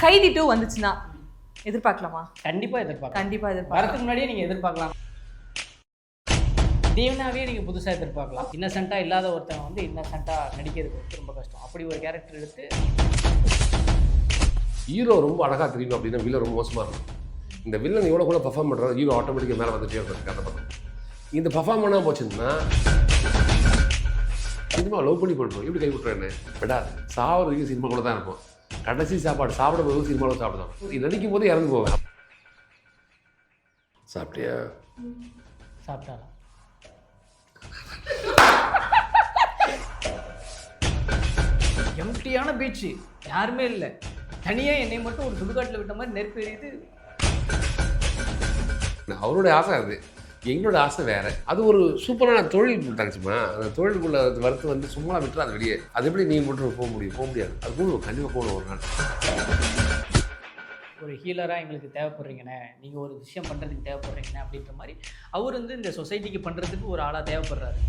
கைதி 2 வந்துச்சுன்னா எதிர்பார்க்கலாமா? கண்டிப்பாக கண்டிப்பாக எதிர்பார்க்கலாம். வரதுக்கு முன்னாடியே நீங்கள் எதிர்பார்க்கலாம். தீவனாவே நீங்கள் புதுசாக எதிர்பார்க்கலாம். இன்னசென்ட்டாக இல்லாத ஒருத்தவங்க வந்து இன்னசென்ட்டாக நடிக்கிறது வந்து ரொம்ப கஷ்டம். அப்படி ஒரு கேரக்டர் எடுத்து ஹீரோ ரொம்ப அழகாக தெரியணும் அப்படின்னா வில்லன் ரொம்ப மோசமாக இருக்கும். இந்த வில்லன் எவ்வளோ கூட பர்ஃபார்ம் பண்ணுறது ஹீரோ ஆட்டோமேட்டிக்காக மேலே வந்துட்டே இருக்கும் கதை பக்கம். இந்த பர்ஃபார்ம் பண்ணால் போச்சுன்னா சினிமா லவ் பண்ணி போட்டுருவோம். எப்படி கை விட்டுறேன்னு விடாது. சாப்பிட்றதுக்கு சினிமா கூட தான் இருப்போம். கடைசி சாப்பாடு சாப்பிட போது சினிமாவில் சாப்பிடுவோம். இது நடிக்கும் போது இறந்து போவேன். சாப்பிட்டியா? சாப்பிட்டாலும் எம்டியான பீச்சு, யாருமே இல்லை. தனியாக என்னை மட்டும் ஒரு சுடுகாட்டில் விட்ட மாதிரி நெருப்பு எரியுது. அவருடைய ஆசை அது, எங்களோட ஆசை வேற. அது ஒரு சூப்பரான தொழில் தங்கச்சுமா. அந்த தொழிலுக்குள்ள வறுத்து வந்து சும்மா விட்டுறாது வெளியே. அது எப்படி நீ மட்டும் போக முடியாது. அது போகணும், கண்டிப்பாக போகணும் ஒரு நாள். ஒரு ஹீலராக எங்களுக்கு தேவைப்படுறீங்கண்ணே, நீங்கள் ஒரு விஷயம் பண்ணுறதுக்கு தேவைப்படுறீங்கண்ணே அப்படின்ற மாதிரி அவர் வந்து இந்த சொசைட்டிக்கு பண்ணுறதுக்கு ஒரு ஆளாக தேவைப்படுறாரு.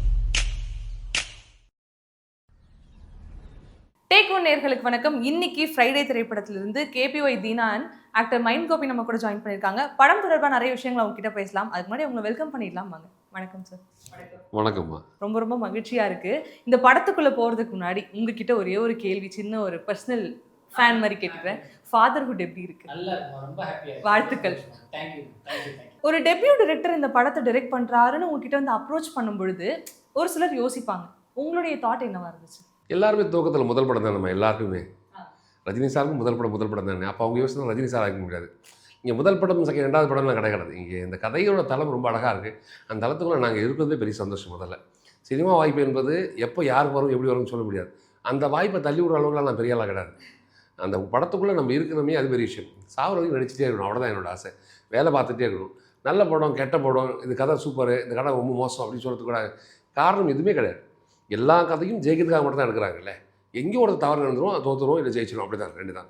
டேக் ஒன் நேயர்களுக்கு வணக்கம். இன்னைக்கு ஃப்ரைடே திரைப்படத்திலிருந்து KPY Dheena and actor mind Gopi நம்ம கூட ஜாயின் பண்ணியிருக்காங்க. படம் தொடர்பாக நிறைய விஷயங்கள் அவங்க கிட்ட பேசலாம். அதுக்கு முன்னாடி உங்களை வெல்கம் பண்ணிடலாம் வாங்க. வணக்கம் சார். வணக்கம்மா. ரொம்ப ரொம்ப மகிழ்ச்சியா இருக்கு. இந்த படத்துக்குள்ள போறதுக்கு முன்னாடி உங்ககிட்ட ஒரே ஒரு கேள்வி, சின்ன ஒரு பர்சனல் ஃபேன் மாதிரி கேட்டுக்கிறேன். ஃபாதர்ஹுட் எப்படி இருக்கு? ரொம்ப ஹாப்பியா. வாழ்த்துக்கள். தேங்க்யூ. ஒரு டெபியூ டைரக்டர் இந்த படத்தை டைரக்ட் பண்றாருன்னு உங்ககிட்ட வந்து அப்ரோச் பண்ணும் பொழுது ஒரு சிலர் யோசிப்பாங்க. உங்களுடைய தாட் என்னவா இருந்துச்சு? எல்லாருமே துவக்கத்தில் முதல் படம் தான். நம்ம எல்லாருக்குமே ரஜினி சாருக்கும் முதல் படம் தானே. அப்போ அவங்க யோசிச்சு ரஜினி சார் ஆக முடியாது. இங்கே முதல் படம் செகண்ட் ரெண்டாவது படம்லாம் கிடையாது. இங்கே இந்த கதையோட தளம் ரொம்ப அழகாக இருக்குது. அந்த தளத்துக்குள்ளே நாங்கள் இருக்கிறதே பெரிய சந்தோஷம். முதல்ல சினிமா வாய்ப்பு என்பது எப்போ யாருக்கு வரும் எப்படி வரும்னு சொல்ல முடியாது. அந்த வாய்ப்பை தள்ளி விடுற அளவுக்குலாம் நான் பெரிய ஆளாக கிடையாது. அந்த படத்துக்குள்ளே நம்ம இருக்கிறோமே அது பெரிய விஷயம். சாவர வரைக்கும் நடிச்சிட்டே இருக்கணும், அவ்வளோதான் என்னோட ஆசை. வேலை பார்த்துட்டே இருக்கணும். நல்ல படம் கெட்ட படம், இது கதை சூப்பர், இந்த கதை ரொம்ப மோசம் அப்படின்னு சொல்கிறதுக்கு கூட காரணம் எதுவுமே கிடையாது. எல்லா கதையும் ஜெயிக்கிறதுக்காக மட்டும் தான் எடுக்கிறாங்கல்ல. எங்கேயும் ஒரு தவறு நடந்துடும், தோற்றுரும் இல்லை ஜெயிச்சிடும், அப்படி தான் ரெண்டு தான்.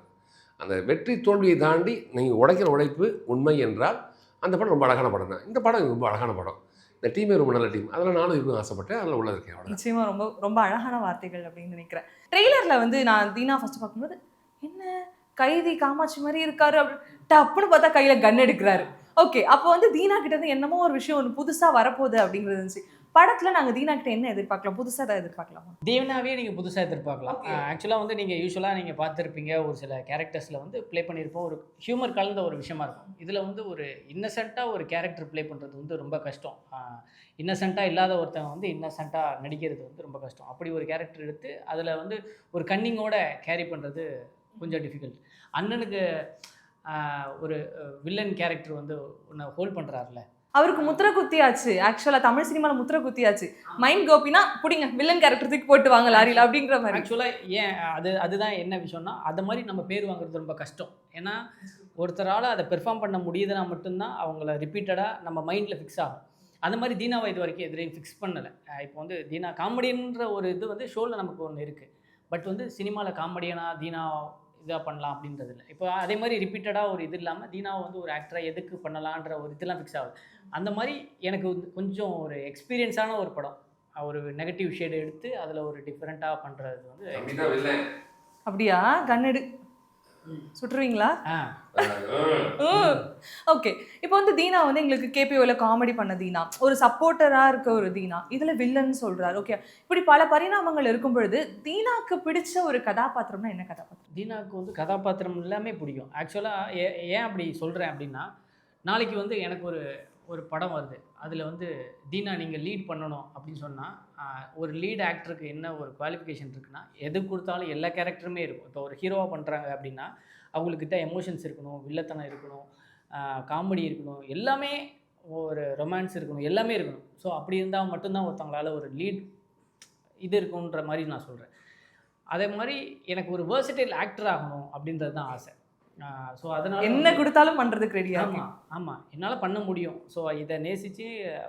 அந்த வெற்றி தோல்வியை தாண்டி நீங்கள் உடைக்கிற உழைப்பு உண்மை என்றால் அந்த படம் ரொம்ப அழகான படம் தான். இந்த படம் ரொம்ப அழகான படம். இந்த டீமே ரொம்ப நல்ல டீம். அதில் நானும் இருக்கணும் ஆசைப்பட்டேன். அதில் உள்ள இருக்கேன். அவ்வளோ நிச்சயமா ரொம்ப ரொம்ப அழகான வார்த்தைகள் அப்படின்னு நினைக்கிறேன். ட்ரெய்லரில் வந்து நான் தீனா ஃபர்ஸ்ட் பார்க்கும்போது என்ன கைதி காமாட்சி மாதிரி இருக்காரு அப்படின்னு டப்புன்னு பார்த்தா கையில் கன் எடுக்கிறாரு. ஓகே, அப்போ வந்து தீனா கிட்ட இருந்து என்னமோ ஒரு விஷயம் ஒன்று புதுசாக வரப்போகுது அப்படிங்கிறது இருந்துச்சு. படத்தில் நாங்கள் தீனா கிட்ட என்ன எதிர்பார்க்கலாம்? புதுசாக தான் எதிர்பார்க்கலாமா? தீவனாவே நீங்கள் புதுசாக எதிர்பார்க்கலாம். ஆக்சுவலாக வந்து நீங்கள் யூஸ்வலாக நீங்கள் பார்த்துருப்பீங்க, ஒரு சில கேரக்டர்ஸில் வந்து ப்ளே பண்ணியிருப்போம். ஒரு ஹியூமர் கலந்த ஒரு விஷயமா இருக்கும். இதில் வந்து ஒரு இன்னசென்ட்டாக ஒரு கேரக்டர் ப்ளே பண்ணுறது வந்து ரொம்ப கஷ்டம். இன்னசென்ட்டாக இல்லாத ஒருத்தவங்க வந்து இன்னசென்ட்டாக நடிக்கிறது வந்து ரொம்ப கஷ்டம். அப்படி ஒரு கேரக்டர் எடுத்து அதில் வந்து ஒரு கன்னிங்கோட கேரி பண்ணுறது கொஞ்சம் டிஃபிகல்ட். அண்ணனுக்கு ஒரு வில்லன் கேரக்டர் வந்து ஒன்று ஹோல்ட் பண்ணுறாருல, அவருக்கு முத்திர குத்தியாச்சு. ஆக்சுவலாக தமிழ் சினிமாவில் முத்திர குத்தியாச்சு. மைண்ட் கோபினா பிடிங்க வில்லன் கேரக்டர் தூக்கி போட்டு வாங்க லாரியில் அப்படிங்கிற மாதிரி. ஆக்சுவலாக ஏன் அதுதான் என்ன விஷயம்னா, அது மாதிரி நம்ம பேர் வாங்குறது ரொம்ப கஷ்டம். ஏன்னா ஒருத்தரால் அதை பெர்ஃபார்ம் பண்ண முடியுதுன்னா மட்டும்தான் அவங்கள ரிப்பீட்டடாக நம்ம மைண்டில் ஃபிக்ஸ் ஆகும். அந்த மாதிரி தீனாவை இது வரைக்கும் எதிரையும் ஃபிக்ஸ் பண்ணலை. இப்போ வந்து தீனா காமெடின்ற ஒரு இது வந்து ஷோவில் நமக்கு ஒன்று இருக்குது. பட் வந்து சினிமாவில் காமெடியனாக தீனா இதாக பண்ணலாம் அப்படின்றது இல்லை. இப்போ அதே மாதிரி ரிப்பீட்டடாக ஒரு இது இல்லாமல் தீனாவை வந்து ஒரு ஆக்டராக எதுக்கு பண்ணலான்ற ஒரு இதெல்லாம் ஃபிக்ஸ் ஆகுது. அந்த மாதிரி எனக்கு கொஞ்சம் ஒரு எக்ஸ்பீரியன்ஸான ஒரு படம், ஒரு நெகட்டிவ் ஷேடு எடுத்து அதில் ஒரு டிஃப்ரெண்ட்டாக பண்ணுறது வந்து. அப்படியா? கண்ணெடு சுட்டுருவீங்களா? ஓகே, இப்போ வந்து தீனா வந்து எங்களுக்கு KPYல காமெடி பண்ண தீனா, ஒரு சப்போர்ட்டராக இருக்க ஒரு தீனா, இதில் வில்லன் சொல்கிறார். ஓகே, இப்படி பல பரிணாமங்கள் இருக்கும் பொழுது தீனாக்கு பிடிச்ச ஒரு கதாபாத்திரம்னா என்ன கதாபாத்திரம்? தீனாவுக்கு வந்து கதாபாத்திரம் எல்லாமே பிடிக்கும். ஆக்சுவலாக ஏன் அப்படி சொல்கிறேன் அப்படின்னா, நாளைக்கு வந்து எனக்கு ஒரு படம் வருது, அதில் வந்து தீனா நீங்கள் லீட் பண்ணணும் அப்படின்னு சொன்னால், ஒரு லீட் ஆக்டருக்கு என்ன ஒரு குவாலிஃபிகேஷன் இருக்குன்னா, எது கொடுத்தாலும் எல்லா கேரக்டருமே இருக்கும். இப்போ ஒரு ஹீரோவாக பண்ணுறாங்க அப்படின்னா அவங்கக்கிட்ட எமோஷன்ஸ் இருக்கணும், வில்லத்தனம் இருக்கணும், காமெடி இருக்கணும், எல்லாமே ஒரு ரொமான்ஸ் இருக்கணும், எல்லாமே இருக்கணும். ஸோ அப்படி இருந்தால் மட்டும்தான் ஒருத்தவங்களால் ஒரு லீட் இது இருக்குன்ற மாதிரி நான் சொல்கிறேன். அதே மாதிரி எனக்கு ஒரு வேர்சடைல் ஆக்டர் ஆகணும் அப்படின்றது தான் ஆசை. ஸோ அதனால் என்ன கொடுத்தாலும் பண்ணுறதுக்கு ரெடியாக. ஆமாம், என்னால் பண்ண முடியும். ஸோ இதை நேசித்து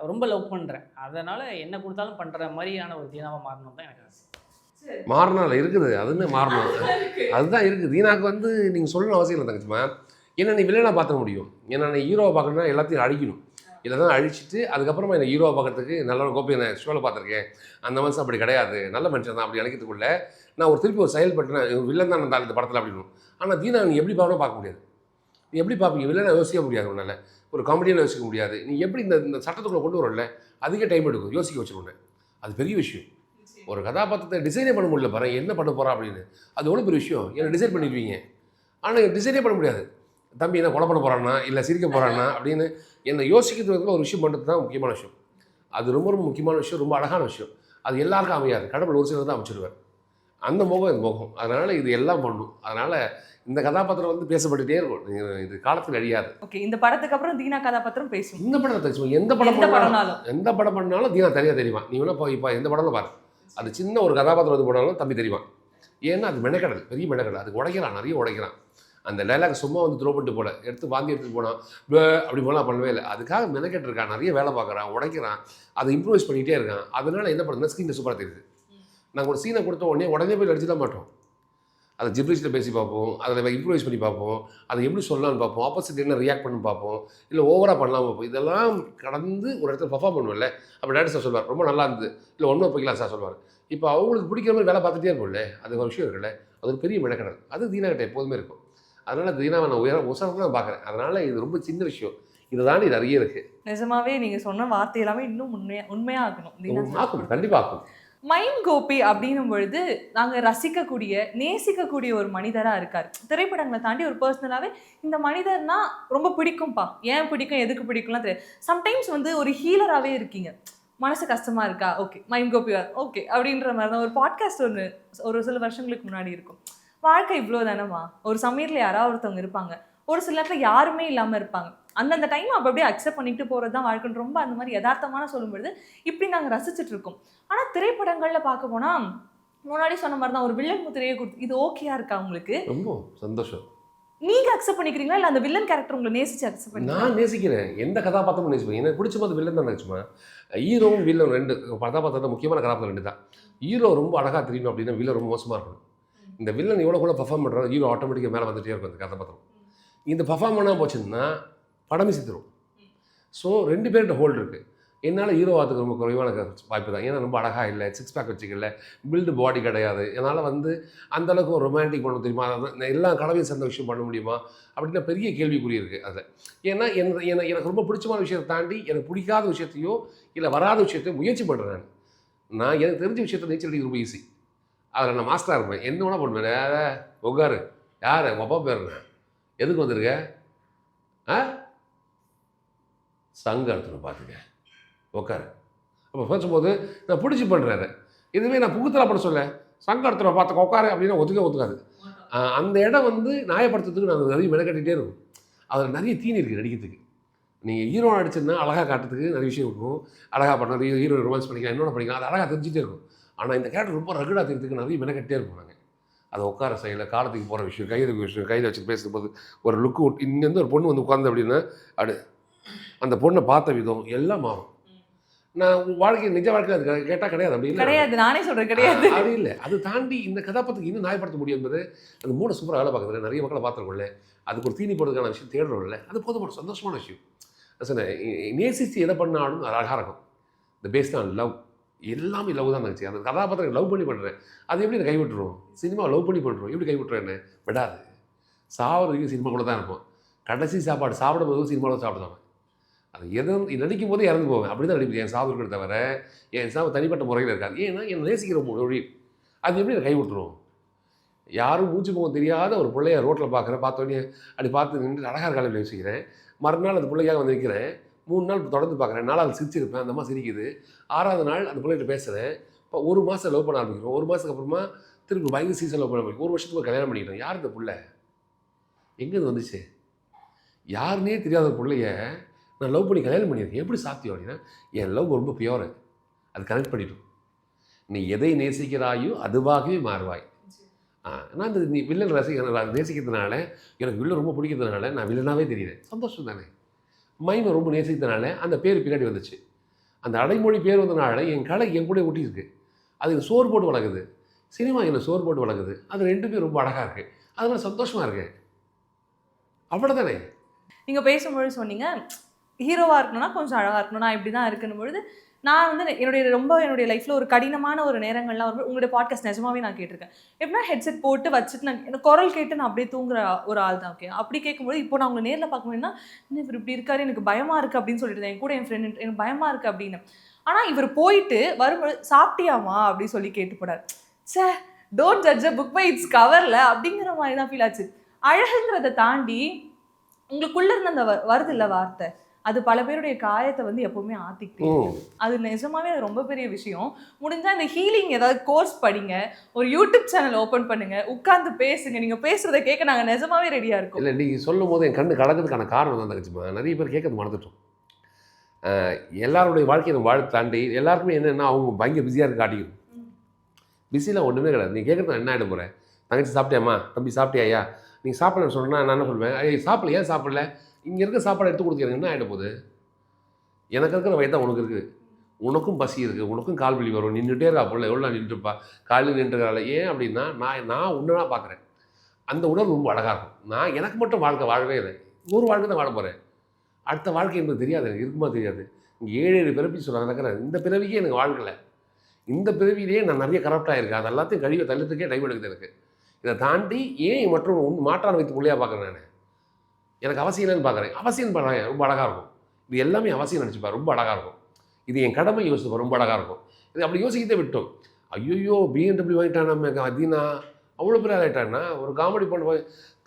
ரொம்ப லவ் பண்ணுறேன். அதனால் என்ன கொடுத்தாலும் பண்ணுற மாதிரியான ஒரு தீனாவை மாறணும் தான் எனக்கு ஆசை. மாறினால இருக்குது, அதுவுமே மாறணும். அதுதான் இருக்குது. தீனாவுக்கு வந்து நீங்கள் சொல்லணும் அவசியம் இல்லை தங்கச்சிமா. ஏன்னா நீ வில்லனாக பார்த்த முடியும். ஏன்னா நீ ஹீரோவை பார்க்கணுன்னா எல்லாத்தையும் அழிக்கணும். இதை தான் அழிச்சிட்டு அதுக்கப்புறமா என்ன ஹீரோவை பார்க்கறதுக்கு நல்ல கோப்பி நான் ஷோவில் பார்த்துருக்கேன். அந்த மனுஷன் அப்படி கிடையாது, நல்ல மனுஷன் தான் அப்படி நினைக்கிறதுக்குள்ள நான் ஒரு திருப்பி ஒரு செயல்பட்டேன் வில்லன் தான் இருந்தாலும் இந்த படத்தில் அப்படின்னு. ஆனால் தீனா நீ எப்படி பார்க்கணும் பார்க்க முடியாது. நீ எப்படி பார்ப்பீங்க? வில்லனை யோசிக்க முடியாது உன்னால், ஒரு காமெடியான யோசிக்க முடியாது. நீ எப்படி இந்த சட்டத்துக்குள்ளே கொண்டு வரல, அதிக டைம் எடுக்கும் யோசிக்க வச்சுருவேன். அது பெரிய விஷயம். ஒரு கதாபாத்திரத்தை டிசைனே பண்ண முடியல பாரு, என்ன பண்ண போகிறா அப்படின்னு. அது எவ்வளோ பெரிய விஷயம். என்ன டிசைன் பண்ணிடுவீங்க, ஆனால் டிசைனே பண்ண முடியாது. தம்பி என்ன கொலை பண்ண போகிறான்னா இல்லை சிரிக்க போகிறான்னா அப்படின்னு என்னை யோசிக்கிறதுக்கு ஒரு விஷயம் பண்ணுறது தான் முக்கியமான விஷயம். அது ரொம்ப ரொம்ப முக்கியமான விஷயம், ரொம்ப அழகான விஷயம். அது எல்லாருக்கும் அமையாது, கடவுள் ஒரு சிலர் தான் அமைச்சிருவார். அந்த முகம் இந்த முகம், அதனால் இது எல்லாம் பண்ணும். அதனால் இந்த கதாபாத்திரம் வந்து பேசப்பட்டுட்டே இருக்கும், இது காலத்தில் அழியாது. ஓகே, இந்த படத்துக்கு அப்புறம் தீனா கதாபாத்திரம் பேசும். இந்த படத்தை பேசுவோம், எந்த படம் பண்ணாலும் தீனா தனியாக தெரியுமா. நீ வேணா இப்போ எந்த படம்னு பாரு, அது சின்ன ஒரு கதாபாத்திரம் வந்து போனாலும் தம்பி தெரியுமா. ஏன்னா அது மெனக்கடல், பெரிய மெனக்கடல். அது உடைக்கிறான், நிறைய உடைக்கிறான். அந்த டைலாக் சும்மா வந்து த்ரோ பண்ணிட்டு போல, எடுத்து வாந்தி எடுத்துகிட்டு போனான் அப்படி போனால் பண்ணவே இல்லை. அதுக்காக மெனக்கெட்டு இருக்கான், நிறைய வேலை பார்க்குறான், உடைக்கிறான், அதை இம்ப்ரூவைஸ் பண்ணிகிட்டே இருக்கான். அதனால என்ன பண்ணுறதுனா ஸ்க்ரீனில் சூப்பராக தெரியுது. நாங்கள் ஒரு சீனை கொடுத்த உடனே போய் அடிச்சுதான் மாட்டோம். அதை ஜிப்ரிஸில் பேசி பார்ப்போம், அதில் இம்ப்ரூவைஸ் பண்ணி பார்ப்போம், அதை எப்படி சொல்லலாம்னு பார்ப்போம், ஆப்போசிட் என்ன ரியாக்ட் பண்ணி பார்ப்போம், இல்லை ஓவராக பண்ணலாம் பார்ப்போம். இதெல்லாம் கடந்து ஒரு இடத்துல பர்ஃபார்ம் பண்ணுவோம்ல. அப்போ டேரக்டர் சார் சொல்வார், ரொம்ப நல்லா இருந்தது, இல்லை ஒன்றும் போய்க்கலாம் சார் சொல்வார். இப்போ அவங்களுக்கு பிடிக்கிற மாதிரி வேலை பார்த்துட்டே இருக்கும்ல, அது ஒரு விஷயம் இருக்குல்ல. அது ஒரு பெரிய மெனக்கடல். அது தீனா கிட்ட எப்போதுமே இருக்கும். அதனால் தீனாவை நான் உசரமாக தான் பார்க்குறேன். அதனால் இது ரொம்ப சின்ன விஷயம். இதை தாண்டி நிறைய இருக்குது. நிஜமாவே நீங்கள் சொன்ன வார்த்தை எல்லாமே இன்னும் உண்மையாக ஆகணும். ஆக்கும், கண்டிப்பாக ஆக்கும். மைம் கோபி அப்படின்னும் பொழுது நாங்கள் ரசிக்கக்கூடிய நேசிக்கக்கூடிய ஒரு மனிதராக இருக்கார். திரைப்படங்களை தாண்டி ஒரு பர்சனலாகவே இந்த மனிதர்னா ரொம்ப பிடிக்கும்ப்பா. ஏன் பிடிக்கும், எதுக்கு பிடிக்கும்லாம் தெரியாது. சம்டைம்ஸ் வந்து ஒரு ஹீலராகவே இருக்கீங்க. மனசு கஷ்டமாக இருக்கா, ஓகே மைம் கோபி ஓகே அப்படின்ற மாதிரி தான். ஒரு பாட்காஸ்ட் ஒன்று ஒரு சில வருஷங்களுக்கு முன்னாடி இருக்கும், வாழ்க்கை இவ்வளோ தானேம்மா, ஒரு சமயத்தில் யாராவது ஒருத்தவங்க இருப்பாங்க, ஒரு சில நேரத்தில் யாருமே இல்லாமல் இருப்பாங்க, அந்தந்த டைம் அப்போ அப்படியே அக்செப்ட் பண்ணிட்டு போகிறது தான் வாழ்க்கைன்னு ரொம்ப அந்த மாதிரி யதார்த்தமான சொல்லும்பொழுது இப்படி நாங்கள் ரசிச்சுட்டு இருக்கோம். ஆனால் திரைப்படங்களில் பார்க்க போனால் முன்னாடி சொன்ன மாதிரி தான் ஒரு வில்லன் முத்திரையை கொடுத்து இது ஓகேயா இருக்கா உங்களுக்கு? ரொம்ப சந்தோஷம். நீங்க அக்செப்ட் பண்ணிக்கிறீங்களா இல்லை அந்த வில்லன் கேரக்டர் உங்களை நேசிச்சு அக்செப்ட் பண்ணி? நான் நேசிக்கிறேன், எந்த கதாபாத்திரமும் நேசிப்பேன். எனக்கு பிடிச்ச மாதிரி வில்லன் தான் நினச்சுமா. ஹீரோவும் வில்லன் ரெண்டு கதாபாத்திரம் முக்கியமான கதாபாத்திரம் ரெண்டு தான். ஹீரோ ரொம்ப அழகாக தெரியணும் அப்படின்னா வில்லன் ரொம்ப மோசமாக இருக்கணும். இந்த வில்லன் எவ்வளோ கூட பர்ஃபார்ம் பண்ணுறாரு, ஹீரோ ஆட்டோமேட்டிக்காக மேலே வந்துகிட்டே இருக்கும் அந்த கதாபாத்திரம். இந்த பர்ஃபார்ம் பண்ணால் போச்சுன்னா படமே சித்திரும். ஸோ ரெண்டு பேர்கிட்ட ஹோல்டு இருக்குது. என்னால் ஹீரோ ஆகிறதுக்கு ரொம்ப குறைவான வாய்ப்பு தான். ஏன்னா ரொம்ப அழகாக இல்லை, சிக்ஸ் பேக் வச்சுக்கல, பில்டு பாடி கிடையாது. என்னால் வந்து அந்தளவுக்கு ஒரு ரொமான்டிக் பண்ண தெரியுமா, எல்லா கடவையும் சேர்ந்த விஷயம் பண்ண முடியுமா அப்படின்னா பெரிய கேள்விக்குறி இருக்குது அதில். ஏன்னா எனக்கு ரொம்ப பிடிச்சமான விஷயத்தை தாண்டி எனக்கு பிடிக்காத விஷயத்தையோ இல்லை வராத விஷயத்தையோ முயற்சி பண்ணுறேன். நான் எனக்கு தெரிஞ்ச விஷயத்தை நீச்சல் அடிக்கிறது ரொம்ப ஈஸி. அதில் நான் மாஸ்டராக இருப்பேன், என்ன வேணால் பண்ணுவேன். உட்காரு, யார் அப்பா பேர் என்ன, எதுக்கு வந்திருக்க, சங்க இடத்துல பார்த்துக்க, உட்காரு. அப்போ பேசும்போது நான் பிடிச்சி பண்ணுறேன். இதுவே நான் புகுத்தலா பண்ண சொல்ல சங்க இடத்துல பார்த்துக்க உட்காரு அப்படின்னா ஒத்துக்காது. அந்த இடம் வந்து நியாயப்படுத்துறதுக்கு நான் நிறைய மெனக்கட்டிகிட்டே இருக்கும். அதில் நிறைய தீனி இருக்குது நடிக்கிறதுக்கு. நீங்கள் ஹீரோ நடிச்சிருந்தா அழகாக காட்டுறதுக்கு நிறைய விஷயம் இருக்கும். அழகாக பண்ணுறது, ஹீரோ ரொமான்ஸ் பண்ணிக்கலாம், இன்னொன்று பண்ணிக்கலாம், அது அழகாக தெரிஞ்சுட்டே இருக்கும். ஆனால் இந்த கேரக்டர் ரொம்ப ரகுடாக தெரிஞ்சதுக்கு நிறைய மெனக்கட்டே இருப்போம் நாங்கள். அதை உட்கார செய்யலை, காலத்துக்கு போகிற விஷயம், கையில் விஷயம், கையில் வச்சு பேசும்போது ஒரு லுக்கு இங்கேருந்து ஒரு பொண்ணு வந்து உட்காந்து அப்படின்னா அந்த பொண்ணை பார்த்த விதம் எல்லாம் மாறும். நான் வாழ்க்கை நிஜ வாழ்க்கையில் அது கேட்டால் கிடையாது, அப்படி இல்லை கிடையாது, நானே சொல்கிறேன் கிடையாது, அப்படி இல்லை. அது தாண்டி இந்த கதாபாத்திரத்துக்கு இன்னும் நியாயப்படுத்த முடியும் என்பது அந்த மூணு சூப்பராக வேலை பார்க்குறது. நிறைய மக்களை பார்த்துருக்கோம்ல, அதுக்கு ஒரு தீனி போடுறதுக்கான விஷயம் தேடுறோம்ல, அது போதுமான சந்தோஷமான விஷயம். நேசித்து எதை பண்ணாலும் அழகாக இருக்கும். இந்த பேஸ்ட் ஆன் லவ், எல்லாமே லவ் தான் நினச்சி அந்த கதாபாத்திரம் லவ் பண்ணி பண்ணுறேன். அது எப்படி நான் கைவிட்டுருவோம்? சினிமா லவ் பண்ணி பண்ணுறோம், எப்படி கைவிட்டுறோம்? என்ன விடாது, சாவதுக்கு சினிமாக்குள்ளே தான் இருப்போம். கடைசி சாப்பாடு சாப்பிடும்போது சினிமாவில் சாப்பிடுவாங்க. அது எதுவும் நடிக்கும் போதே இறந்து போவேன், அப்படி தான் நடிப்பேன். என் சாவு இருக்கிறத தவிர என் சாவு தனிப்பட்ட முறையில் இருக்காது. ஏன்னா என்னை நேசிக்கிற மொழி, அது எப்படி நான் கைவிட்டுருவோம்? யாரும் மூச்சு போக தெரியாத ஒரு பிள்ளைய ரோட்டில் பார்த்தோன்னே அப்படி பார்த்து நின்று அழகாக காலையில் யோசிக்கிறேன். மறுநாள் அந்த பிள்ளையாக வந்து நிற்கிறேன், 3 நாள் தொடர்ந்து பார்க்குறேன், 4வது சிரிச்சிருப்பேன், அந்த அம்மா சிரிக்குது. 6வது நாள் அந்த பிள்ளைகிட்ட பேசுகிறேன். இப்போ 1 மாதம் லவ் பண்ண ஆரம்பிக்கிறோம். 1 மாதத்துக்கு அப்புறமா திருப்பி பயங்கர சீசன் லவ் பண்ண ஆரம்பிக்கும். 1 வருஷத்துக்கு கல்யாணம் பண்ணிக்கிறோம். யார் இந்த பிள்ளை, எங்கேருந்து வந்துச்சு, யாருன்னே தெரியாத ஒரு பிள்ளைய நான் லவ் பண்ணி கல்யாணம் பண்ணியிருக்கேன், எப்படி சாத்தியம் அப்படின்னா என் லவ் ரொம்ப பியோரு, அது கனெக்ட் பண்ணிட்டோம். நீ எதை நேசிக்கிறாயோ அதுவாகவே மாறுவாய். நான் இந்த நீ வில்லன் நேசிக்கிறதுனால, எனக்கு வில்லன் ரொம்ப பிடிக்கிறதுனால நான் வில்லனாகவே தெரியுறேன், சந்தோஷம் தானே. மைமை ரொம்ப நேசிக்கிறதுனால அந்த பேர் பின்னாடி வந்துச்சு. அந்த அடைமொழி பேர் வந்ததுனால என் கலை என் கூட ஒட்டியிருக்கு. அது சோறு போட்டு வளர்க்குது, சினிமா என்ன சோறு போட்டு வளர்க்குது. அது ரெண்டுமே ரொம்ப அழகாக இருக்குது, அதனால் சந்தோஷமாக இருக்கேன், அவ்வளோதானே. நீங்கள் பேசும்பொழுது சொன்னீங்க ஹீரோவாக இருக்கணும்னா கொஞ்சம் அழகாக இருக்கணும், நான் இப்படி தான் இருக்கணும் பொழுது நான் வந்து என்னுடைய லைஃப்ல ஒரு கடினமான ஒரு நேரங்கள்லாம் வரும்போது உங்களுடைய பாட்காஸ்ட் நிஜமாவே நான் கேட்டிருக்கேன். எப்படின்னா ஹெட்செட் போட்டு வச்சுட்டு எனக்கு குரல் கேட்டு நான் அப்படியே தூங்குற ஒரு ஆள் தான். ஓகே, அப்படி கேட்கும்போது இப்போ நான் உங்களை நேரில் பார்க்கணும்னா இன்னும் இவர் இப்படி இருக்காரு, எனக்கு பயமா இருக்கு அப்படின்னு சொல்லிட்டு என் கூட என் ஃப்ரெண்ட் எனக்கு பயமா இருக்கு அப்படின்னு. ஆனா இவர் போயிட்டு வரும்போது சாப்பிட்டியாமா அப்படின்னு சொல்லி கேட்டு போனார். Say, don't judge a book by its கவர்ல அப்படிங்கிற மாதிரி தான் ஃபீல் ஆச்சு. அழகுங்கிறத தாண்டி உங்களுக்குள்ள இருந்த அந்த வருது இல்ல வார்த்தை, அது பல பேருடைய காயத்தை வந்து எப்பவுமே ஆத்திக்கிட்டே இருக்கு. அது நிஜமாவே அது ரொம்ப பெரிய விஷயம். முடிஞ்சா இந்த ஹீலிங் ஏதாவது கோர்ஸ் படிங்க, ஒரு யூடியூப் சேனல் ஓபன் பண்ணுங்க, உட்கார்ந்து பேசுங்க. நீங்க பேசுறதை கேட்க நாங்க நிஜமாவே ரெடியா இருக்கோம். இல்லை, நீங்கள் சொல்லும் போது என் கண்ணு கலக்கிறதுக்கான காரணம் தான் தங்கச்சிமா. நிறைய பேர் கேட்கறது மறந்துட்டோம். எல்லாருடைய வாழ்க்கையை நம்ம வாழ தாண்டி எல்லாருக்குமே என்னென்னா அவங்க பயங்கர பிஸியாக இருக்க காட்டிக்கணும். பிஸிலாம் ஒன்றுமே கிடையாது. நீ கேட்குறது என்ன ஆகிட போகிறேன், தங்கச்சி சாப்பிட்டியாம்மா, தம்பி சாப்பிட்டியா, நீ சாப்பிடலன்னு சொன்னால் நான் என்ன சொல்வேன், ஐய் சாப்பிடல, ஏன் சாப்பிடல, இங்கே இருக்க சாப்பாடு எடுத்து கொடுத்துருங்க, என்ன ஆகிட போகுது, எனக்கு இருக்கிற வயது தான் உனக்கு இருக்குது, உனக்கும் பசி இருக்குது, உனக்கும் கால் வலி வரும், நின்றுட்டே இருக்கா போல, எவ்வளோ நான் நின்றுப்பா, காலையில் நின்றுறாள். ஏன் அப்படின்னா நான் ஒன்று தான் பார்க்குறேன். அந்த உணர்வு ரொம்ப அழகாக இருக்கும். நான் எனக்கு மட்டும் வாழ்க்கை வாழவே இல்லை, ஒரு வாழ்க்கை தான் வாழ போகிறேன். அடுத்த வாழ்க்கை என்பது தெரியாது, எனக்கு இருக்குமா தெரியாது. இங்கே 7 பிறப்பி சொல்கிறாங்க நடக்கிறேன். இந்த பிறவிக்கே எனக்கு வாழ்க்கலை, இந்த பிறவிலேயே நான் நிறைய கரப்டாக இருக்கேன். அது எல்லாத்தையும் கழிவை தள்ளத்துக்கே டைம் எடுக்குது எனக்கு. இதை தாண்டி ஏன் மற்றும் மாற்றான வைத்து பிள்ளையாக பார்க்குறேன். நான் எனக்கு அவசியம் இல்லைன்னு பார்க்குறேன். அவசியம் பார்க்குறேன், ரொம்ப அழகாக இருக்கும். இது எல்லாமே அவசியம் நினச்சிப்பா, ரொம்ப அழகாக இருக்கும். இது என் கடமை யோசிப்பா, ரொம்ப அழகாக இருக்கும். இது அப்படி யோசிக்கிட்டே விட்டோம். ஐயோ BMW வாங்கிட்டான் நம்ம அதீனா, அவ்வளோ பேர் ஆகிட்டான்னா ஒரு காமெடி பண்ண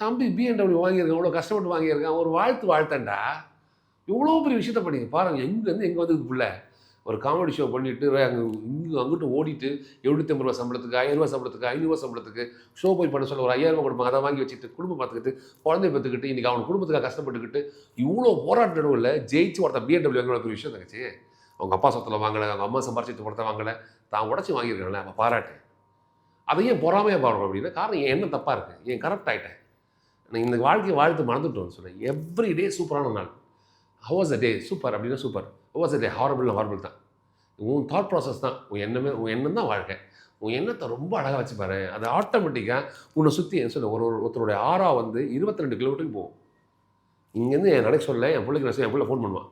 தம்பி BMW வாங்கியிருக்கேன், அவ்வளோ கஷ்டப்பட்டு வாங்கியிருக்கேன், ஒரு வாழ்த்தேன்டா, எவ்வளோ பெரிய விஷயத்த பண்ணிங்க பாருங்கள். எங்கேருந்து எங்கே வந்து பிள்ளை ஒரு காமெடி ஷோ பண்ணிவிட்டு அங்கே அங்கிட்டு ஓடிட்டு 750 ரூபா சம்பளத்துக்கு, 1000 ரூபா சம்பளத்துக்கு, 500 ரூபா சம்பளத்துக்கு ஷோ போய் பண்ண சொல்ல ஒரு 5000 ரூபா கொடுப்பாங்க. அதை வாங்கி வச்சுட்டு குடும்பம் பார்த்துக்கிட்டு குழந்தை பார்த்துக்கிட்டு இன்றைக்கி அவன் குடும்பத்துக்காக கஷ்டப்பட்டுக்கிட்டு இவ்வளோ போராட்ட நடுவில் ஜெயிச்சு ஒருத்தன் BMW வாங்கின பெரிய விஷயம் தங்கச்சி. அவங்க அப்பா சொத்தில் வாங்கலை, அவங்க அம்மா சம்பாரிச்சிட்டு கொடுத்த வாங்கலை, தான் உடச்சி வாங்கியிருக்காங்களே, அவன் பாராட்டு. அதையும் பொறாமையாக பாடுறோம் அப்படின்னா காரணம் என் என்ன தப்பாக இருக்குது, என் கரப்ட் ஆகிட்டேன், நான் இந்த வாழ்க்கையை வாழ்த்து மறந்துட்டோன்னு சொன்னேன். எவ்ரி டே சூப்பரான நாள். How was a day super அப்படின்னா super, how was a day horrible தான். உன் தாட் ப்ராசஸ் தான், உன் எண்ணம் தான் வாழ்க்கை. உன் எண்ணத்தை ரொம்ப அழகாக வச்சுப்பாரு, அது ஆட்டோமேட்டிக்காக உன்னை சுற்றி என்ன சொல்ல ஒருத்தருடைய ஆறா வந்து 22 கிலோமீட்டருக்கு போகும். இங்கேருந்து என் நடக்க சொல்ல என் பிள்ளைக்கு என் பிள்ளை ஃபோன் பண்ணுவான்,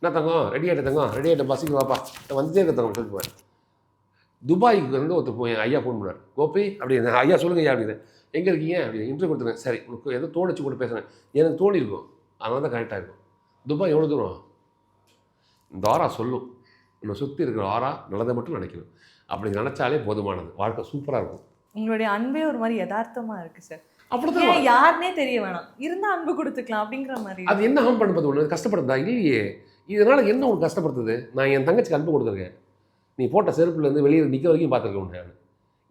என்ன தங்கம் ரெடி ஆகிட்ட தங்கம், ரெடி ஆகிட்ட பஸ்ஸுக்கு வாப்பா, வந்துட்டே இருக்க தங்கம் சொல்லிக்குவேன். துபாய்க்கு வந்து ஒருத்தர் என் ஐயா ஃபோன் பண்ணார், கோபி அப்படின்னு, ஐயா சொல்லுங்க ஐயா அப்படின்னு, எங்கே இருக்கீங்க அப்படின்னு இன்டர்வியூ கொடுத்துருங்க. சரி, உனக்கு எதோ தோணிச்சு கூட பேசுகிறேன், எனக்கு தோணி இருக்கும், அதனால தான் கரெக்டாக இருக்கும். துபாய் எவ்வளோ தூரம், இந்த ஆறா சொல்லும், என்னை சுற்றி இருக்கிற ஆறா நல்லதை மட்டும் நினைக்கணும். அப்படி நினச்சாலே போதுமானது, வாழ்க்கை சூப்பராக இருக்கும். உங்களுடைய அன்பே ஒரு மாதிரி யதார்த்தமாக இருக்குது சார். அப்படிதான் யாருன்னே தெரிய வேணாம், இருந்தால் அன்பு கொடுத்துக்கலாம் அப்படிங்கிற மாதிரி. அது என்ன ஹார்ம் பண்ணுறது, ஒன்று கஷ்டப்படுறதா இல்லையே, இதனால் என்ன உனக்கு கஷ்டப்படுத்துது. நான் என் தங்கச்சிக்கு அன்பு கொடுத்துருக்கேன், நீ போட்ட செருப்புலேருந்து வெளியே நிற்க வரைக்கும் பார்த்துருக்கேன். உண்டு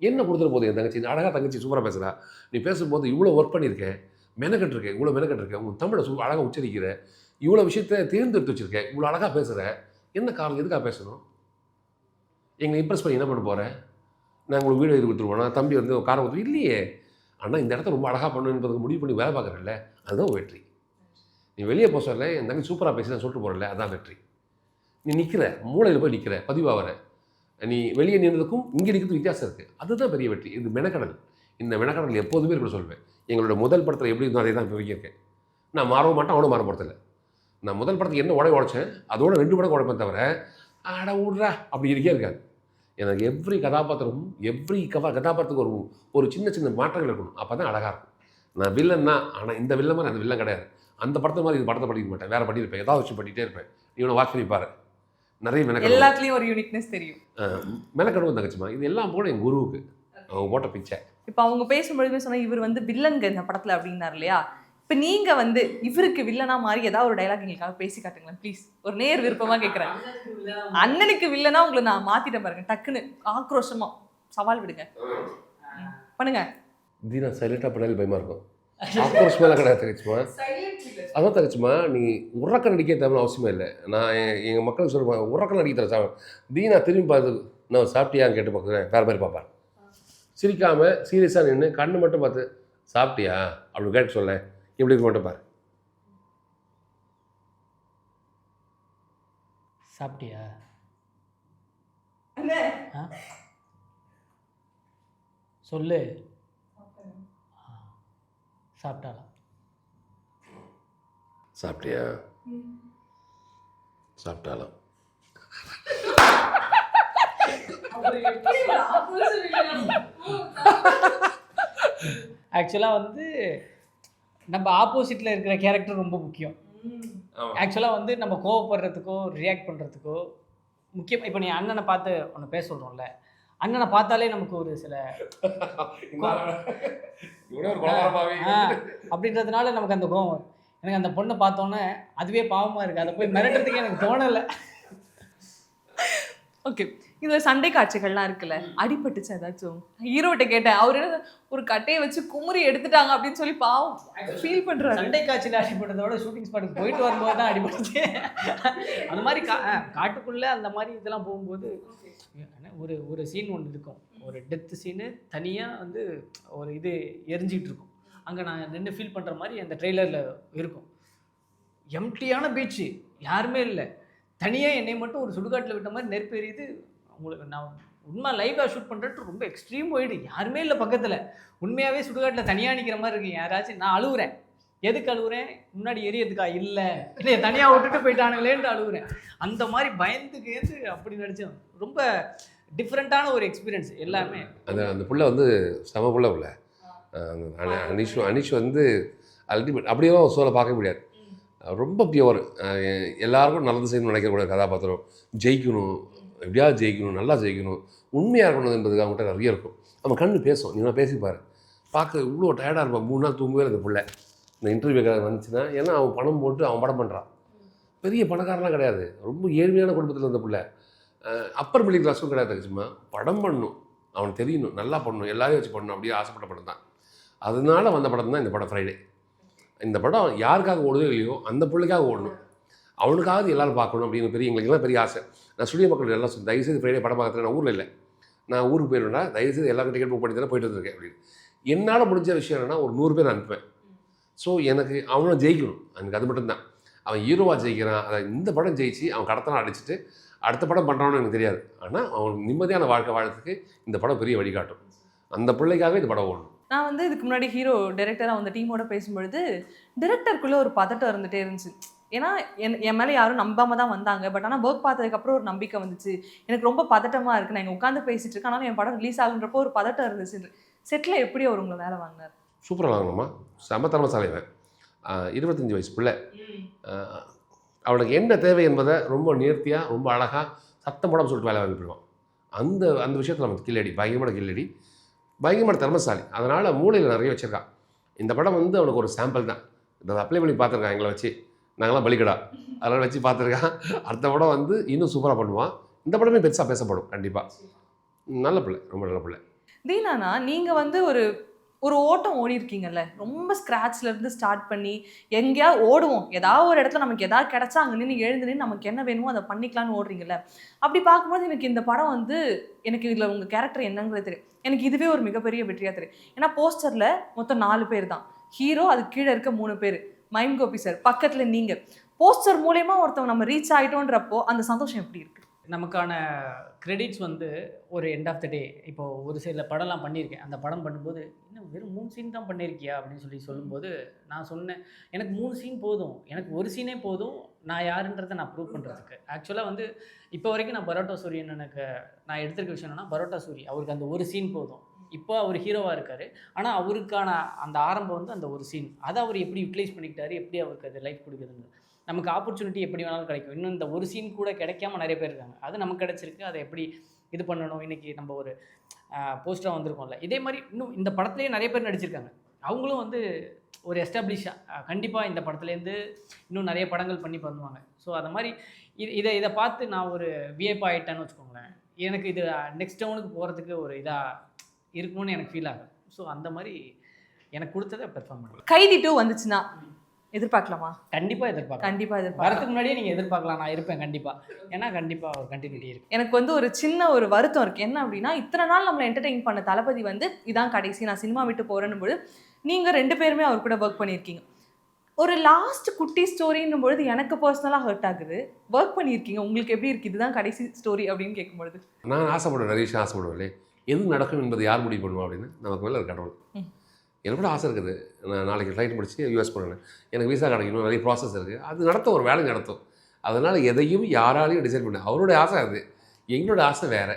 என்ன கொடுத்துட போகுது என் தங்கச்சி, அழகாக தங்கச்சி சூப்பராக பேசுகிறா, நீ பேசும்போது இவ்வளோ ஒர்க் பண்ணியிருக்கேன், மெனக்கட்டுருக்கேன், இவ்வளோ மெனக்கட்டுருக்கேன், உன் தமிழை அழகாக உச்சரிக்கிற, இவ்வளோ விஷயத்தை தேர்ந்தெடுத்து வச்சுருக்கேன், இவ்வளோ அழகாக பேசுகிற, என்ன காரணம், எதுக்காக பேசணும், எங்களை இம்ப்ரெஸ் பண்ணி என்ன பண்ண போகிறேன், நான் உங்களுக்கு வீடியோ இது கொடுத்துருவோம், தம்பி வந்து காரம் கொடுத்து இல்லையே, ஆனால் இந்த இடத்த ரொம்ப அழகாக பண்ணணுன்றதுக்கு முடிவு பண்ணி வேலை பார்க்குறேன்ல, அதுதான் வெற்றி. நீ வெளியே போக சொல்ல என் தங்கச்சி சூப்பராக பேசி நான் சொல்லிட்டு போகிறல, அதுதான் வெற்றி. நீ நிற்கிற மூளையில் போய் நிற்கிற, பதிவாகிற, நீ வெளியே நின்றதுக்கும் இங்கே நிற்கிறதுக்கும் வித்தியாசம் இருக்குது, அதுதான் பெரிய வெற்றி. இது மெனக்கடல். இந்த மெனக்கடல் எப்போதுமே இருக்க சொல்வேன். எங்களோட முதல் படத்தில் எப்படி இருந்தோ அதே தான் இப்போ இருக்கேன். நான் மாறவும் மாட்டேன், அவனும் மாற போகிறதில்ல. நான் முதல் படத்துக்கு என்ன உடைச்சேன், அதோட 2 படம் உடைப்பேன் தவிர ஆட விட்றா அப்படி இருக்கே இருக்காது. எனக்கு எவ்ரி கதாபாத்திரமும் கதாபாத்திரத்துக்கு ஒரு சின்ன சின்ன மாற்றங்கள் இருக்கணும், அப்போ தான் அழகாக இருக்கும். நான் வில்லன் தான், ஆனால் இந்த வில்ல மாதிரி அந்த வில்லன் கிடையாது. அந்த படத்தை மாதிரி இது படத்தை படிக்க மாட்டேன், வேறு பண்ணியிருப்பேன், ஏதாவது வச்சு பண்ணிகிட்டே இருப்பேன். இவனை வாட்ச் பண்ணி பாரு, நிறைய மெனக்கடை, எல்லாத்துலேயும் ஒரு யூனிக்னஸ் தெரியும். மெனக்கடவும் தங்கச்சிமா. இது எல்லாம் போல என் குருவுக்கு அவங்க போட்ட பிச்சை. இப்போ அவங்க பேசும்பொழுதுமே சொன்னால் இவர் வந்து வில்லங்க இந்த படத்தில் அப்படின்னார் இல்லையா, இப்போ நீங்கள் வந்து இவருக்கு வில்லனா மாதிரி ஏதாவது ஒரு டைலாக் எங்களுக்காக பேசி காட்டுங்களேன் ப்ளீஸ். ஒரு நேர் விருப்பமாக கேட்குறேன். அண்ணனுக்கு வில்லனா உங்களை நான் மாற்றிட்டேன் பாருங்க, டக்குன்னு ஆக்ரோஷமாக சவால் விடுங்க, பண்ணுங்க. தீனா சைலண்டாக பண்ணாலும் பயமாக இருக்கும், ஆக்ரோஷ் மேலே கிடையாது தங்கச்சிமா. அதான் தங்கச்சிமா, நீ உறக்க நடிக்க தேவை அவசியமே இல்லை. நான் எங்கள் மக்களுக்கு சொல்லுவேன், உறக்க நடிக்க தர சாப்பிட தீனா திரும்பி பார்த்து நான் சாப்பிட்டியான்னு கேட்டு பார்க்குறேன், வேறு மாதிரி பார்ப்பேன். சிரிக்காமல் சீரியஸாக நின்று கண்ணு மட்டும் பார்த்து சாப்பிட்டியா அப்படி கேட்டு சொல்ல, எப்படி இருக்க மட்டும் பாரு. சாப்பிட்டியா சொல்லு, சாப்பிட்டாளா, சாப்பிட்டியா சாப்பிட்டாலும் ஆக்சுவலாக வந்து நம்ம ஆப்போசிட்டில் இருக்கிற கேரக்டர் ரொம்ப முக்கியம். ஆக்சுவலாக வந்து நம்ம கோவப்படுறதுக்கோ ரியாக்ட் பண்ணுறதுக்கோ முக்கியம். இப்போ நீ அண்ணனை பார்த்து ஒன்று பேச சொல்கிறோம்ல, அண்ணனை பார்த்தாலே நமக்கு ஒரு சில அப்படின்றதுனால நமக்கு அந்த கோவம் வரும். எனக்கு அந்த பொண்ணை பார்த்தோன்னே அதுவே பாவமாக இருக்குது, அதை போய் மிரட்டுறதுக்கு எனக்கு தோணலை. ஓகே, இதுல சண்டை காட்சிகள்லாம் இருக்குல்ல, அடிபட்டுச்சு ஏதாச்சும்? ஹீரோட்ட கேட்டேன், அவர் என்ன ஒரு கட்டையை வச்சு குமுறி எடுத்துட்டாங்க அப்படின்னு சொல்லி பாவம் ஃபீல் பண்றாரு. சண்டை காட்சியில் அடிபட்டதோட ஷூட்டிங் ஸ்பாட்டுக்கு போயிட்டு வரும்போது தான் அடிபட்டுச்சு. அந்த மாதிரி காட்டுக்குள்ளே அந்த மாதிரி இதெல்லாம் போகும்போது ஒரு ஒரு சீன் ஒன்று இருக்கும், ஒரு டெத்து சீனு தனியாக வந்து ஒரு இது எரிஞ்சிக்கிட்டு இருக்கும். அங்கே நான் நின்று ஃபீல் பண்ணுற மாதிரி அந்த ட்ரெய்லரில் இருக்கும். எம்டியான பீச்சு, யாருமே இல்லை, தனியாக என்னை மட்டும் ஒரு சுடுகாட்டில் விட்ட மாதிரி நெருப்பு எரியுது. உங்களுக்கு நான் உண்மை லைவாக ஷூட் பண்ணுறேன்ட்டு ரொம்ப எக்ஸ்ட்ரீம் போயிடு, யாருமே இல்லை பக்கத்தில், உண்மையாகவே சுடுகாட்டில் தனியாக நிற்கிற மாதிரி இருக்கு. யாராச்சும் நான் அழுகுறேன். எதுக்கு அழுகுறேன்? முன்னாடி எரியதுக்கா? இல்லை இல்லையே, தனியாக விட்டுட்டு போயிட்டானுங்களேன்ட்டு அழுகுறேன். அந்த மாதிரி பயந்துக்கு அப்படி நடித்தேன். ரொம்ப டிஃப்ரெண்ட்டான ஒரு எக்ஸ்பீரியன்ஸ் எல்லாமே. அந்த புள்ள வந்து செம புள்ள அனிஷ் வந்து அல்டிமேட். அப்படியே சோலை பார்க்க முடியாது. ரொம்ப பியூர், எல்லாருக்கும் நல்லது செய்யணும்னு நினைக்கக்கூடிய கதாபாத்திரம். ஜெயிக்கணும், எப்படியாவது ஜெயிக்கணும், நல்லா ஜெயிக்கணும், உண்மையாக இருக்கணும் என்பதுக்கு அவங்ககிட்ட நிறைய இருக்கும். அவன் கண்ணு பேசும், நீங்களாம் பேசிப்பார். பார்க்க இவ்வளோ டயர்டாக இருப்பான். 3 நாள் தூங்கவே அந்த பிள்ளை இந்த இன்டர்வியூக்காக வந்துச்சுன்னா. ஏன்னா அவன் பணம் போட்டு அவன் படம் பண்ணுறான். பெரிய பணக்காரலாம் கிடையாது, ரொம்ப ஏழ்மையான குடும்பத்தில் இருந்த பிள்ளை. அப்பர் மிடில் கிளாஸும் கிடையாது. சும்மா படம் பண்ணணும், அவனுக்கு தெரியணும், நல்லா பண்ணணும், எல்லாரையும் வச்சு பண்ணணும், அப்படியே ஆசைப்பட்ட படம் தான். அதனால வந்த படம் தான் இந்த படம் ஃப்ரைடே. இந்த படம் யாருக்காக ஓடுதோ இல்லையோ அந்த பிள்ளைக்காக ஓடணும், அவனுக்காவது எல்லோரும் பார்க்கணும் அப்படின்னு எங்களுக்கெல்லாம் பெரிய ஆசை. நான் ஸ்டுடியோ மக்கள் எல்லாம் சொல்லி, தயவுசெய்து ஃப்ரைடே படம் பார்க்குறேன், நான் ஊரில் இல்லை, நான் ஊருக்கு போயிடுவேன்டா, தயவுசெய்து எல்லாரும் டிக்கெட் புக் பண்ணி தானே போயிட்டு வந்துருக்கேன் அப்படின்னு. என்னால் முடிஞ்ச விஷயம் என்னென்னா ஒரு 100 பேர் அனுப்புவேன். ஸோ எனக்கு அவனை ஜெயிக்கணும், எனக்கு அது மட்டும்தான். அவன் ஹீரோவாக ஜெயிக்கிறான், அதை இந்த படம் ஜெயிச்சு அவன் கடத்தலாம் அடிச்சுட்டு அடுத்த படம் பண்ணுறான்னு எனக்கு தெரியாது. ஆனால் அவன் நிம்மதியான வாழ்க்கை வாழறதுக்கு இந்த படம் பெரிய வழிகாட்டும். அந்த பிள்ளைக்காகவே இந்த படம் ஓடணும். நான் வந்து இதுக்கு முன்னாடி ஹீரோ டைரக்டராக அந்த டீமோட பேசும்பொழுது டைரக்டருக்குள்ளே ஒரு பதட்டம் இருந்துகிட்டே இருந்துச்சு. ஏன்னா என் மேலே யாரும் நம்பாமல் தான் வந்தாங்க. பட் ஆனால் ஒர்க் பார்த்ததுக்கப்புறம் ஒரு நம்பிக்கை வந்துச்சு. எனக்கு ரொம்ப பதட்டமாக இருக்குது, நான் இங்கே உட்காந்து பேசிட்டு இருக்கேன், ஆனாலும் என் படம் ரிலீஸ் ஆகுன்றப்போ ஒரு பதட்டம் இருந்துச்சு. செட்டில் எப்படி அவர் உங்களை வேலை வாங்கினார்? சூப்பராக வாங்கணுமா, செம திறமைசாலிவன். 25 வயசு பிள்ளை. அவனுக்கு என்ன தேவை என்பதை ரொம்ப நேர்த்தியாக, ரொம்ப அழகாக சத்தம் போடாமல் சொல்லிட்டு வேலை வாங்கி போயிடுவான். அந்த விஷயத்தில் நமக்கு கில்லடி, பயங்கரமான கில்லடி, பயங்கரமான திறமைசாலி. அதனால் மூளையில் நிறைய வச்சுருக்கான். இந்த படம் வந்து அவனுக்கு ஒரு சாம்பிள் தான். இதை அப்ளை பண்ணி பார்த்துருக்கான் எங்களை வச்சு, நாங்களாம் பலிக்கடா அதெல்லாம் வச்சு பார்த்துருக்கான். அடுத்த படம் வந்து இன்னும் சூப்பராக பண்ணுவான். இந்த படமே பெருசாக பேசப்படும் கண்டிப்பாக. நல்ல பிள்ளை, ரொம்ப நல்ல பிள்ளை. தீனானா நீங்கள் வந்து ஒரு ஓட்டம் ஓடி இருக்கீங்கல்ல, ரொம்ப ஸ்க்ராட்ச்லேருந்து ஸ்டார்ட் பண்ணி எங்கேயாவது ஓடுவோம், ஏதாவது ஒரு இடத்துல நமக்கு ஏதாவது கிடச்சா அங்கே நின்று எழுந்து நின்று நமக்கு என்ன வேணுமோ அதை பண்ணிக்கலான்னு ஓடுறீங்கல்ல. அப்படி பார்க்கும்போது எனக்கு இந்த படம் வந்து எனக்கு இதில் உங்கள் கேரக்டர் என்னங்கிறது தெரியும். எனக்கு இதுவே ஒரு மிகப்பெரிய வெற்றியாக தெரியும். ஏன்னா போஸ்டரில் மொத்தம் 4 பேர் தான் ஹீரோ, அது கீழே இருக்க 3 பேர், மைம் கோபி சார், பக்கத்தில் நீங்கள். போஸ்டர் மூலயமா ஒருத்தவங்க நம்ம ரீச் ஆகிட்டோன்றப்போ அந்த சந்தோஷம் எப்படி இருக்குது? நமக்கான கிரெடிட்ஸ் வந்து ஒரு எண்ட் ஆஃப் த டே. இப்போது ஒரு சில படம்லாம் பண்ணியிருக்கேன். அந்த படம் பண்ணும்போது இன்னும் வெறும் 3 சீன் தான் பண்ணியிருக்கியா அப்படின்னு சொல்லும்போது நான் சொன்னேன், எனக்கு 3 சீன் போதும், எனக்கு ஒரு சீனே போதும், நான் யாருன்றதை நான் ப்ரூவ் பண்ணுறதுக்கு. ஆக்சுவலாக வந்து இப்போ வரைக்கும் நான் பரோட்டா சூரியன் எனக்கு நான் எடுத்துருக்க விஷயம் என்னென்னா, பரோட்டா சூரி அவருக்கு அந்த ஒரு சீன் போதும். இப்போ அவர் ஹீரோவாக இருக்கார், ஆனால் அவருக்கான அந்த ஆரம்பம் வந்து அந்த ஒரு சீன். அதை அவர் எப்படி யூட்டிலைஸ் பண்ணிக்கிட்டாரு, எப்படி அவருக்கு அது லைஃப் கொடுக்குதுன்னு. நமக்கு ஆப்பர்ச்சுனிட்டி எப்படி வேணாலும் கிடைக்கும். இன்னும் இந்த ஒரு சீன் கூட கிடைக்காம நிறைய பேர் இருக்காங்க. அது நமக்கு கிடச்சிருக்கு, அதை எப்படி இது பண்ணணும். இன்றைக்கி நம்ம ஒரு போஸ்டராக வந்திருக்கோம்ல, இதே மாதிரி இன்னும் இந்த படத்துலேயே நிறைய பேர் நடிச்சிருக்காங்க. அவங்களும் வந்து ஒரு எஸ்டாப்ளிஷாக கண்டிப்பாக இந்த படத்துலேருந்து இன்னும் நிறைய படங்கள் பண்ணி பண்ணுவாங்க. ஸோ அது மாதிரி இதை பார்த்து நான் ஒரு வியப்பாக ஆகிட்டேன்னு வச்சுக்கோங்களேன். எனக்கு இது நெக்ஸ்ட் டவுனுக்கு போகிறதுக்கு ஒரு இதாக இருக்கும்னு எனக்கு ஃபீல் ஆகும். ஸோ அந்த மாதிரி எனக்கு கொடுத்ததை பெர்ஃபார்ம் பண்ணுவேன். கைதி 2 வந்துச்சுன்னா எதிர்பார்க்கலாமா? கண்டிப்பாக எதிர்பார்க்கலாம். வரதுக்கு முன்னாடியே நீங்கள் எதிர்பார்க்கலாம், நான் இருப்பேன் கண்டிப்பாக. ஏன்னா கண்டிப்பாக ஒரு கண்டினியூட்டி இருக்குது. எனக்கு வந்து ஒரு சின்ன ஒரு வருத்தம் இருக்குது. என்ன அப்படின்னா, இத்தனை நாள் நம்மளை என்டர்டெயின் பண்ண தளபதி வந்து இதான் கடைசி, நான் சினிமா விட்டு போகிறேன்னு பொழுது நீங்கள் 2 பேருமே அவர் கூட ஒர்க் பண்ணியிருக்கீங்க. ஒரு லாஸ்ட் குட்டி ஸ்டோரின்னும் பொழுது எனக்கு பர்சனலாக ஹர்ட் ஆகுது. ஒர்க் பண்ணியிருக்கீங்க, உங்களுக்கு எப்படி இருக்குது இதுதான் கடைசி ஸ்டோரி அப்படின்னு கேட்கும்பொழுது? நான் ஆசைப்படுவேன், நிறைய விஷயம் ஆசைப்படுவேன். எது நடக்கும் என்பது யார் முடிவு பண்ணுவோம் அப்படின்னு நமக்கு மேலே ஒரு கடவுள். எனக்கு கூட ஆசை இருக்குது, நான் நாளைக்கு ஃப்ளைட் முடிச்சு யூஎஸ் போகிறேன், எனக்கு விசா கிடைக்கணும், நிறைய ப்ராசஸ் இருக்குது, அது நடத்தும், ஒரு வேலை நடத்தும். அதனால் எதையும் யாராலையும் டிசைட் பண்ண அவருடைய ஆசை அது, எங்களோட ஆசை வேறு.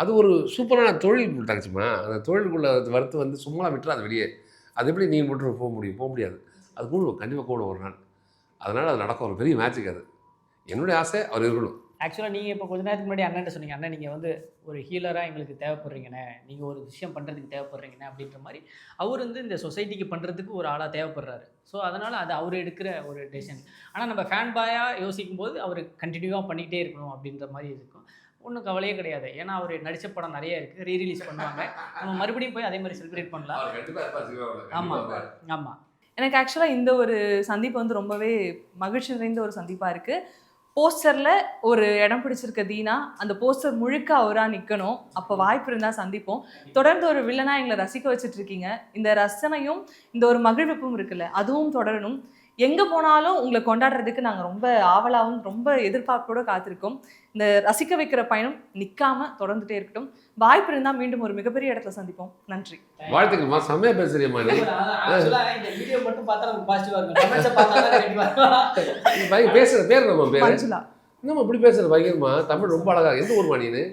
அது ஒரு சூப்பரான தொழில் தங்கச்சிமா. அந்த தொழிலுக்குள்ள வறுத்து வந்து சும்மா விட்டுறாது வெளியே. அது எப்படி நீ மட்டும் போக முடியும்? போக முடியாது. அது கூடுவோம், கண்டிப்பாக கூடும் ஒரு நாள். அதனால் அது நடக்கும், ஒரு பெரிய மேட்சுக்கு அது. என்னுடைய ஆசை அவர் இருக்கணும். ஆக்சுவலாக நீங்கள் இப்போ கொஞ்ச நேரத்துக்கு முன்னாடி அண்ணன்ட்ட சொன்னீங்க, அண்ணன் நீங்கள் வந்து ஒரு ஹீலராக எங்களுக்கு தேவைப்படுறீங்கண்ணே, நீங்கள் ஒரு விஷயம் பண்ணுறதுக்கு தேவைப்படுறீங்கண்ணே அப்படின்ற மாதிரி அவர் வந்து இந்த சொசைட்டிக்கு பண்ணுறதுக்கு ஒரு ஆளாக தேவைப்படுறாரு. ஸோ அதனால் அது அவர் எடுக்கிற ஒரு டெசிஷன். ஆனால் நம்ம ஃபேன் பாயாக யோசிக்கும் போது அவர் கண்டினியூவாக பண்ணிக்கிட்டே இருக்கணும் அப்படின்ற மாதிரி இருக்கும். ஒன்றும் கவலையே கிடையாது. ஏன்னா அவர் நடித்த படம் நிறைய இருக்குது, ரீரிலீஸ் பண்ணுவாங்க, நம்ம மறுபடியும் போய் அதே மாதிரி செலிப்ரேட் பண்ணலாம். ஆமாம் ஆமாம். எனக்கு ஆக்சுவலாக இந்த ஒரு சந்திப்பு வந்து ரொம்பவே மகிழ்ச்சி நிறைந்த ஒரு சந்திப்பாக இருக்குது. போஸ்டரில் ஒரு இடம் பிடிச்சிருக்க தீனா, அந்த போஸ்டர் முழுக்க அவராக நிற்கணும். அப்போ வாய்ப்பு இருந்தால் சந்திப்போம். தொடர்ந்து ஒரு வில்லனாக எங்களை ரசிக்க வச்சுட்ருக்கீங்க. இந்த ரசனையும் இந்த ஒரு மகிழ்விப்பும் இருக்குல்ல, அதுவும் தொடரணும். எங்கே போனாலும் உங்களை கொண்டாடுறதுக்கு நாங்கள் ரொம்ப ஆவலாகவும் ரொம்ப எதிர்பார்ப்போடு காத்திருக்கோம். இந்த ரசிக்க வைக்கிற பயணம் நிற்காம தொடர்ந்துட்டே இருக்கட்டும். வாய்ப்பு இருந்தால் மீண்டும் ஒரு மிகப்பெரிய இடத்துல சந்திப்போம். நன்றி. வாழ்த்துக்கள்மா, செம்மையா பேசுறியம்மா நீ. பேசுற பேர் நம்ம பேர் மஞ்சுளா. இன்னும் இப்படி பேசுற பயங்கரமா. தமிழ் ரொம்ப அழகா. எந்த ஊர்மா நீனு?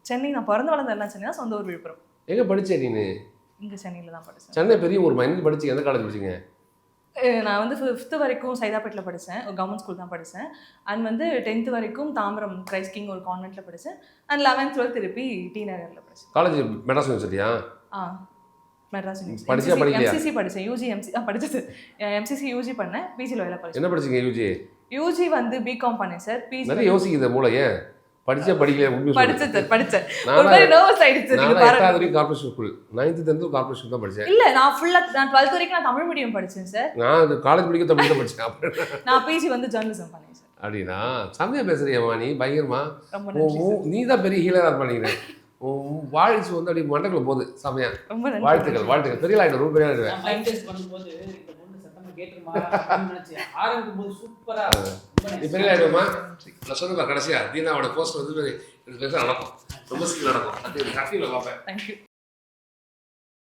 சென்னை. நான் பிறந்து வளர்ந்த எல்லாம் சென்னை தான், சொந்த ஊர் விழுப்புரம். எங்க படிச்சே நீனு? இங்கே சென்னையில் தான் படித்தேன். சென்னை பெரிய ஊர்மா. எங்க படிச்சீங்க? எந்த காலேஜ் படிச்சீங்க? நான் வந்து 5th வரைக்கும் சைதாப்பேட்டில் படித்தேன், ஒரு கவர்மெண்ட் ஸ்கூல் தான் படித்தேன். அண்ட் வந்து 10th வரைக்கும் தாம்பரம் கிரைஸ்ட் கிங் ஒரு கான்வென்ட்டில் படித்தேன். அண்ட் 11th 12th திருப்பி டி நகரில் படித்தேன். காலேஜ் மெட்ராஸ் யூனிவர்சிட்டியா? மெட்ராஸ் யூனிவர்சிட்டி. படிச்சியா படிக்கலையா? எம்சிசி படித்தேன். யூஜி படிச்சது எம்சிசி யூஜி பண்ணேன். பிஜியில் வேலை படித்தேன். என்ன படிச்சீங்க யூஜி? யூஜி வந்து பிகாம் பண்ணேன் சார். பிஜி நிறைய யோசிக்குது மூளை. ஏன் படிச்சா படிக்கலையா? படிச்சேன். ஒரு மாதிரி நர்வஸ் ஆயிடுச்சு. நான் 8th வரைக்கும் corporation school, 9th 10th corporation தான் படிச்சேன். இல்ல, நான் 12th வரைக்கும் நான் தமிழ் மீடியம் படிச்சேன் சார். நான் காலேஜ் படிக்க தமிழ் தான் படிச்சேன். நான் பிஜி வந்து ஜர்னலிசம் பண்ணேன் சார். அப்படின்னா செம்மையா பேசுறியம்மா நீ, பயங்கரமா. ரொம்ப நன்றி. நீ தான் பெரிய ஹீலரா பண்ணிக்கிறேன். வாய்ஸ் வந்து அப்படி மண்டக்குள்ள போகுது. செம்மையா. ரொம்ப நன்றி. வாழ்த்துக்கள். பெரிய ஆயிடும், ரொம்ப பெரிய ஆயிடுவேன். நீ பெரிய ஆயிடுமா? நான் சொன்னேன் கடைசியா தீனாவோட போஸ்ட் வந்து நடக்கும், ரொம்ப சீக்கிரம் நடக்கும். அது பார்ப்பேன். தேங்க்யூ.